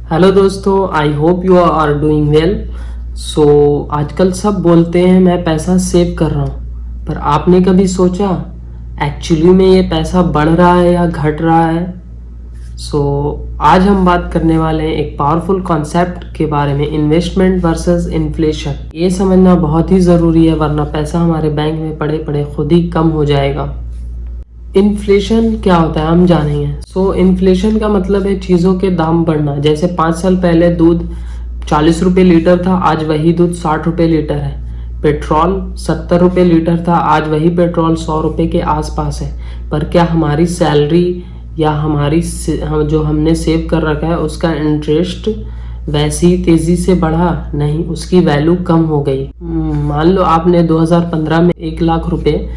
Hello दोस्तों, I hope you are doing well. So आजकल सब बोलते हैं मैं पैसा सेव कर रहा हूँ, पर आपने कभी सोचा एक्चुअली में ये पैसा बढ़ रहा है या घट रहा है? सो आज हम बात करने वाले हैं एक पावरफुल कॉन्सेप्ट के बारे में, इन्वेस्टमेंट वर्सेस इन्फ्लेशन। ये समझना बहुत ही ज़रूरी है, वरना पैसा हमारे बैंक में पड़े पड़े खुद ही कम हो जाएगा। इन्फ्लेशन क्या होता है हम जानेंगे। इन्फ्लेशन का मतलब है चीज़ों के दाम बढ़ना। जैसे 5 साल पहले दूध 40 रुपये लीटर था, आज वही दूध 60 रुपये लीटर है। पेट्रोल 70 रुपये लीटर था, आज वही पेट्रोल 100 रुपये के आसपास है। पर क्या हमारी सैलरी या जो हमने सेव कर रखा है उसका इंटरेस्ट वैसी तेज़ी से बढ़ा? नहीं, उसकी वैल्यू कम हो गई। मान लो आपने 2015 में 1 लाख रुपए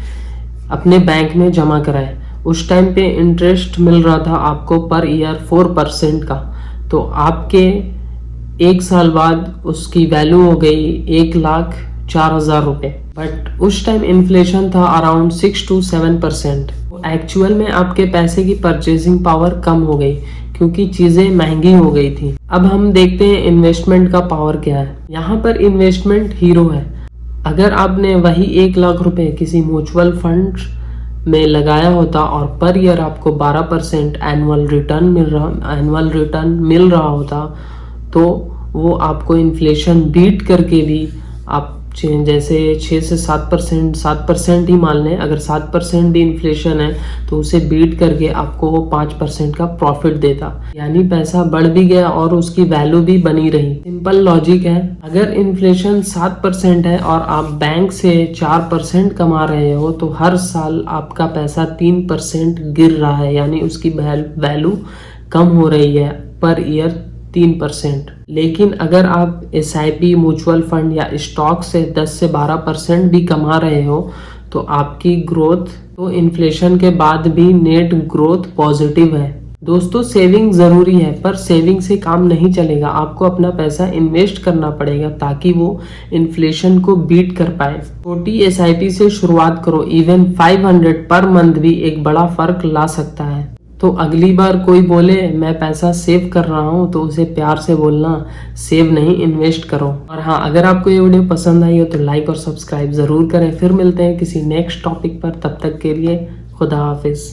अपने बैंक में जमा कराए। उस टाइम पे इंटरेस्ट मिल रहा था आपको पर ईयर 4% का। तो आपके 1 साल बाद उसकी वैल्यू हो गई 1,04,000 रुपये। बट उस टाइम इन्फ्लेशन था अराउंड 6 to 7%। एक्चुअल में आपके पैसे की परचेजिंग पावर कम हो गई क्योंकि चीज़ें महंगी हो गई थी। अब हम देखते हैं इन्वेस्टमेंट का पावर क्या है। यहाँ पर इन्वेस्टमेंट हीरो है। अगर आपने वही 1 लाख रुपए किसी म्यूचुअल फंड में लगाया होता और पर ईयर आपको 12% एनुअल रिटर्न मिल रहा होता, तो वो आपको इन्फ्लेशन बीट करके भी आप जैसे 6 से 7% ही मान लें, अगर 7% भी इन्फ्लेशन है तो उसे बीट करके आपको वो 5% का प्रॉफिट देता। यानी पैसा बढ़ भी गया और उसकी वैल्यू भी बनी रही। सिंपल लॉजिक है। अगर इन्फ्लेशन 7% है और आप बैंक से 4% कमा रहे हो तो हर साल आपका पैसा 3% गिर रहा है, यानी उसकी वैल्यू कम हो रही है पर ईयर 3%। लेकिन अगर आप SIP, म्यूचुअल फंड या स्टॉक से 10 से 12% भी कमा रहे हो तो आपकी ग्रोथ तो इन्फ्लेशन के बाद भी नेट ग्रोथ पॉजिटिव है। दोस्तों, सेविंग ज़रूरी है पर सेविंग से काम नहीं चलेगा। आपको अपना पैसा इन्वेस्ट करना पड़ेगा ताकि वो इन्फ्लेशन को बीट कर पाए। छोटी SIP से शुरुआत करो, इवन 500 पर मंथ भी एक बड़ा फर्क ला सकता है। तो अगली बार कोई बोले मैं पैसा सेव कर रहा हूँ तो उसे प्यार से बोलना, सेव नहीं इन्वेस्ट करो। और हाँ, अगर आपको ये वीडियो पसंद आई हो तो लाइक और सब्सक्राइब ज़रूर करें। फिर मिलते हैं किसी नेक्स्ट टॉपिक पर, तब तक के लिए खुदा हाफिज़।